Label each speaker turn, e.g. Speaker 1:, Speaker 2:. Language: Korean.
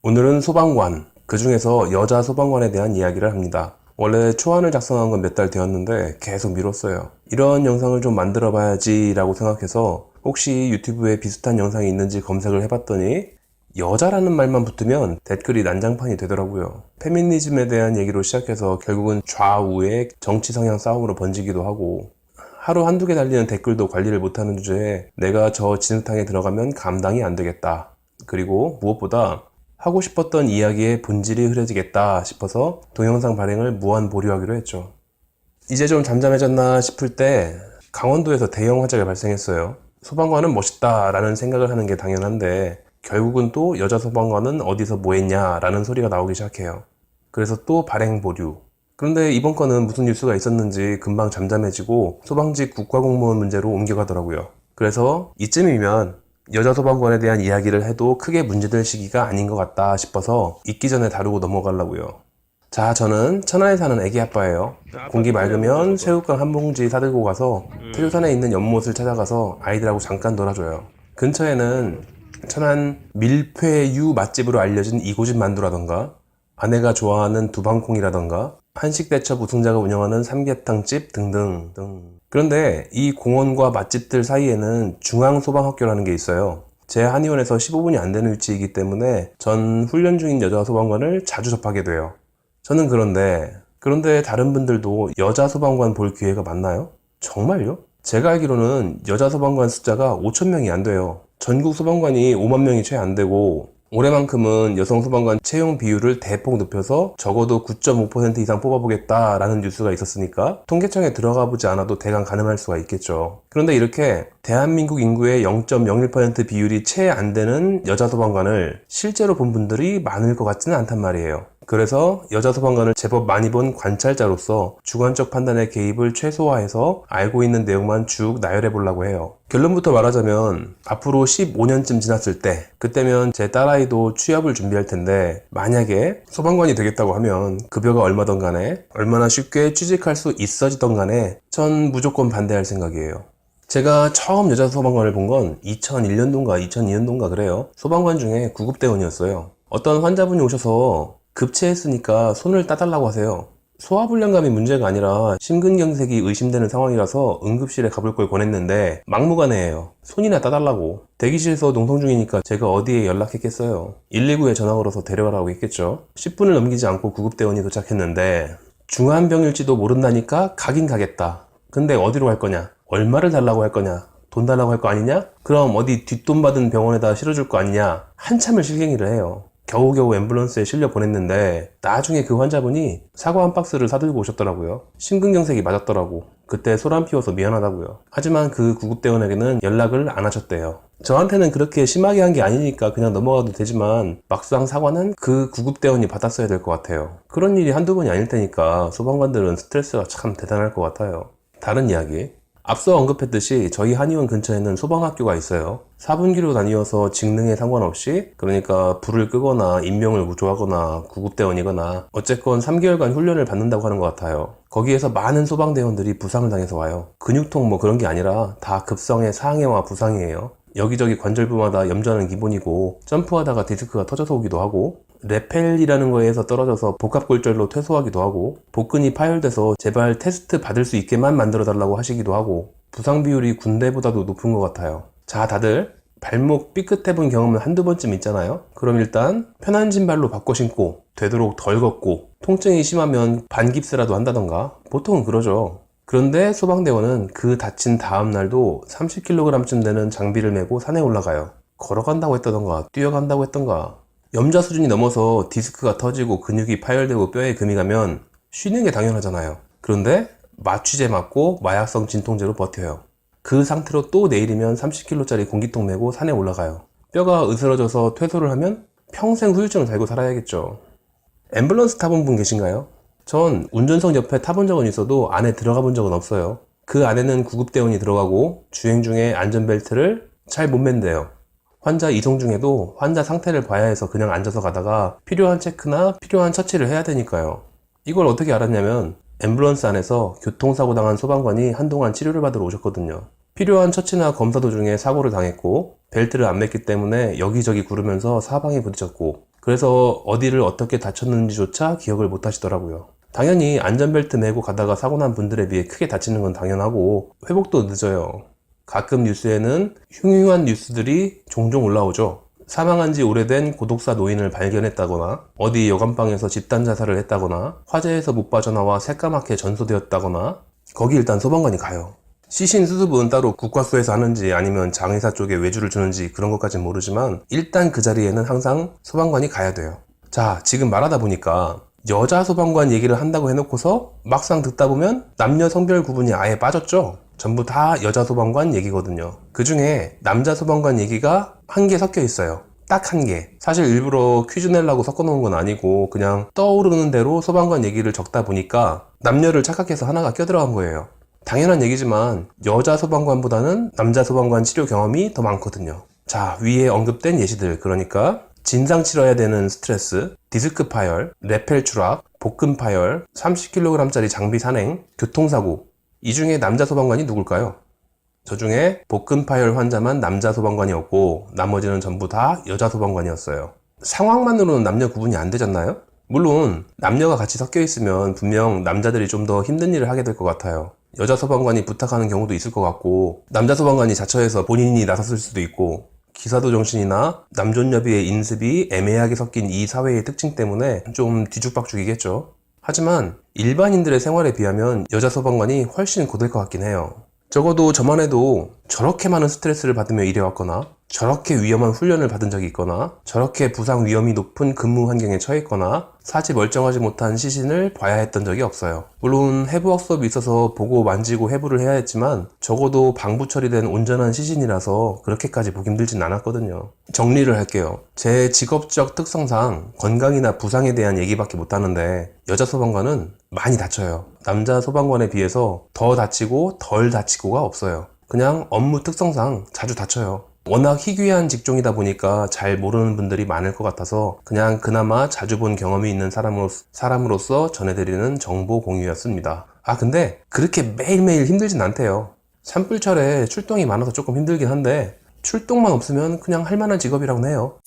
Speaker 1: 오늘은 소방관, 그 중에서 여자 소방관에 대한 이야기를 합니다. 원래 초안을 작성한 건 몇 달 되었는데 계속 미뤘어요. 이런 영상을 좀 만들어 봐야지 라고 생각해서 혹시 유튜브에 비슷한 영상이 있는지 검색을 해봤더니 여자라는 말만 붙으면 댓글이 난장판이 되더라고요. 페미니즘에 대한 얘기로 시작해서 결국은 좌우의 정치 성향 싸움으로 번지기도 하고, 하루 한두 개 달리는 댓글도 관리를 못하는 주제에 내가 저 진흙탕에 들어가면 감당이 안 되겠다. 그리고 무엇보다 하고 싶었던 이야기의 본질이 흐려지겠다 싶어서 동영상 발행을 무한 보류하기로 했죠. 이제 좀 잠잠해졌나 싶을 때 강원도에서 대형 화재가 발생했어요. 소방관은 멋있다 라는 생각을 하는 게 당연한데 결국은 또 여자 소방관은 어디서 뭐 했냐 라는 소리가 나오기 시작해요. 그래서 또 발행 보류. 그런데 이번 건은 무슨 뉴스가 있었는지 금방 잠잠해지고 소방직 국가공무원 문제로 옮겨가더라고요. 그래서 이쯤이면 여자 소방관에 대한 이야기를 해도 크게 문제될 시기가 아닌 것 같다 싶어서 있기 전에 다루고 넘어가려고요. 자, 저는 천안에 사는 애기 아빠예요. 공기 맑으면 새우깡 한 봉지 사들고 가서 태조산에 있는 연못을 찾아가서 아이들하고 잠깐 놀아줘요. 근처에는 천안 밀폐유 맛집으로 알려진 이고집 만두라던가 아내가 좋아하는 두방콩이라던가 한식대첩 우승자가 운영하는 삼계탕집 등등. 그런데 이 공원과 맛집들 사이에는 중앙소방학교라는 게 있어요. 제 한의원에서 15분이 안 되는 위치이기 때문에 전 훈련 중인 여자 소방관을 자주 접하게 돼요. 저는 그런데 다른 분들도 여자 소방관 볼 기회가 많나요? 정말요? 제가 알기로는 여자 소방관 숫자가 5,000명이 안 돼요. 전국 소방관이 5만 명이 채 안 되고 올해만큼은 여성 소방관 채용 비율을 대폭 높여서 적어도 9.5% 이상 뽑아보겠다라는 뉴스가 있었으니까 통계청에 들어가 보지 않아도 대강 가늠할 수가 있겠죠. 그런데 이렇게 대한민국 인구의 0.01% 비율이 채 안 되는 여자 소방관을 실제로 본 분들이 많을 것 같지는 않단 말이에요. 그래서 여자 소방관을 제법 많이 본 관찰자로서 주관적 판단의 개입을 최소화해서 알고 있는 내용만 쭉 나열해 보려고 해요. 결론부터 말하자면 앞으로 15년쯤 지났을 때 그때면 제 딸아이도 취업을 준비할 텐데 만약에 소방관이 되겠다고 하면 급여가 얼마든 간에 얼마나 쉽게 취직할 수 있어지던 간에 전 무조건 반대할 생각이에요. 제가 처음 여자 소방관을 본 건 2001년도인가 2002년도인가 그래요. 소방관 중에 구급대원이었어요. 어떤 환자분이 오셔서 급체했으니까 손을 따달라고 하세요. 소화불량감이 문제가 아니라 심근경색이 의심되는 상황이라서 응급실에 가볼 걸 권했는데 막무가내예요. 손이나 따달라고. 대기실에서 농성 중이니까 제가 어디에 연락했겠어요. 119에 전화 걸어서 데려가라고 했겠죠. 10분을 넘기지 않고 구급대원이 도착했는데 중환병일지도 모른다니까 가긴 가겠다. 근데 어디로 갈 거냐? 얼마를 달라고 할 거냐? 돈 달라고 할 거 아니냐? 그럼 어디 뒷돈 받은 병원에다 실어줄 거 아니냐? 한참을 실갱이를 해요. 겨우겨우 앰뷸런스에 실려 보냈는데 나중에 그 환자분이 사과 한 박스를 사들고 오셨더라고요. 심근경색이 맞았더라고. 그때 소란 피워서 미안하다고요. 하지만 그 구급대원에게는 연락을 안 하셨대요. 저한테는 그렇게 심하게 한 게 아니니까 그냥 넘어가도 되지만 막상 사과는 그 구급대원이 받았어야 될 것 같아요. 그런 일이 한두 번이 아닐 테니까 소방관들은 스트레스가 참 대단할 것 같아요. 다른 이야기. 앞서 언급했듯이 저희 한의원 근처에는 소방학교가 있어요. 4분기로 나뉘어서 직능에 상관없이, 그러니까 불을 끄거나 인명을 구조하거나 구급대원이거나 어쨌건 3개월간 훈련을 받는다고 하는 것 같아요. 거기에서 많은 소방대원들이 부상을 당해서 와요. 근육통 뭐 그런 게 아니라 다 급성의 상해와 부상이에요. 여기저기 관절부마다 염좌는 기본이고 점프하다가 디스크가 터져서 오기도 하고 레펠이라는 거에서 떨어져서 복합골절로 퇴소하기도 하고 복근이 파열돼서 제발 테스트 받을 수 있게만 만들어 달라고 하시기도 하고 부상 비율이 군대보다도 높은 것 같아요. 자, 다들 발목 삐끗해본 경험은 한두 번쯤 있잖아요. 그럼 일단 편한 신발로 바꿔 신고 되도록 덜 걷고 통증이 심하면 반깁스라도 한다던가 보통은 그러죠. 그런데 소방대원은 그 다친 다음 날도 30kg쯤 되는 장비를 메고 산에 올라가요. 걸어간다고 했다던가 뛰어간다고 했던가 염좌 수준이 넘어서 디스크가 터지고 근육이 파열되고 뼈에 금이 가면 쉬는 게 당연하잖아요. 그런데 마취제 맞고 마약성 진통제로 버텨요. 그 상태로 또 내일이면 30kg짜리 공기통 메고 산에 올라가요. 뼈가 으스러져서 퇴소를 하면 평생 후유증을 달고 살아야겠죠. 앰뷸런스 타본 분 계신가요? 전 운전석 옆에 타본 적은 있어도 안에 들어가 본 적은 없어요. 그 안에는 구급대원이 들어가고 주행 중에 안전벨트를 잘 못 맨대요. 환자 이송 중에도 환자 상태를 봐야 해서 그냥 앉아서 가다가 필요한 체크나 필요한 처치를 해야 되니까요. 이걸 어떻게 알았냐면 앰뷸런스 안에서 교통사고 당한 소방관이 한동안 치료를 받으러 오셨거든요. 필요한 처치나 검사 도중에 사고를 당했고 벨트를 안 맸기 때문에 여기저기 구르면서 사방에 부딪혔고 그래서 어디를 어떻게 다쳤는지조차 기억을 못 하시더라고요. 당연히 안전벨트 매고 가다가 사고 난 분들에 비해 크게 다치는 건 당연하고 회복도 늦어요. 가끔 뉴스에는 흉흉한 뉴스들이 종종 올라오죠. 사망한 지 오래된 고독사 노인을 발견했다거나, 어디 여관방에서 집단 자살을 했다거나, 화재에서 못 빠져나와 새까맣게 전소되었다거나, 거기 일단 소방관이 가요. 시신 수습은 따로 국과수에서 하는지 아니면 장의사 쪽에 외주를 주는지 그런 것까진 모르지만 일단 그 자리에는 항상 소방관이 가야 돼요. 자, 지금 말하다 보니까 여자 소방관 얘기를 한다고 해놓고서 막상 듣다 보면 남녀 성별 구분이 아예 빠졌죠? 전부 다 여자 소방관 얘기거든요. 그 중에 남자 소방관 얘기가 한 개 섞여 있어요. 딱 한 개. 사실 일부러 퀴즈 내려고 섞어 놓은 건 아니고 그냥 떠오르는 대로 소방관 얘기를 적다 보니까 남녀를 착각해서 하나가 껴들어간 거예요. 당연한 얘기지만 여자 소방관보다는 남자 소방관 치료 경험이 더 많거든요. 자, 위에 언급된 예시들, 그러니까 진상 치러야 되는 스트레스, 디스크 파열, 레펠 추락, 복근 파열, 30kg짜리 장비 산행, 교통사고. 이 중에 남자 소방관이 누굴까요? 저 중에 복근 파열 환자만 남자 소방관이었고 나머지는 전부 다 여자 소방관이었어요. 상황만으로는 남녀 구분이 안 되잖아요? 물론 남녀가 같이 섞여 있으면 분명 남자들이 좀 더 힘든 일을 하게 될 것 같아요. 여자 소방관이 부탁하는 경우도 있을 것 같고 남자 소방관이 자처해서 본인이 나섰을 수도 있고 기사도 정신이나 남존여비의 인습이 애매하게 섞인 이 사회의 특징 때문에 좀 뒤죽박죽이겠죠. 하지만 일반인들의 생활에 비하면 여자 소방관이 훨씬 고될 것 같긴 해요. 적어도 저만 해도 저렇게 많은 스트레스를 받으며 일해왔거나 저렇게 위험한 훈련을 받은 적이 있거나 저렇게 부상 위험이 높은 근무 환경에 처했거나 사지 멀쩡하지 못한 시신을 봐야 했던 적이 없어요. 물론 해부학 수업이 있어서 보고 만지고 해부를 해야 했지만 적어도 방부 처리된 온전한 시신이라서 그렇게까지 보기 힘들진 않았거든요. 정리를 할게요. 제 직업적 특성상 건강이나 부상에 대한 얘기밖에 못하는데 여자 소방관은 많이 다쳐요. 남자 소방관에 비해서 더 다치고 덜 다치고가 없어요. 그냥 업무 특성상 자주 다쳐요. 워낙 희귀한 직종이다 보니까 잘 모르는 분들이 많을 것 같아서 그냥 그나마 자주 본 경험이 있는 사람으로서 전해드리는 정보 공유였습니다. 아, 근데 그렇게 매일매일 힘들진 않대요. 산불철에 출동이 많아서 조금 힘들긴 한데 출동만 없으면 그냥 할 만한 직업이라고 해요.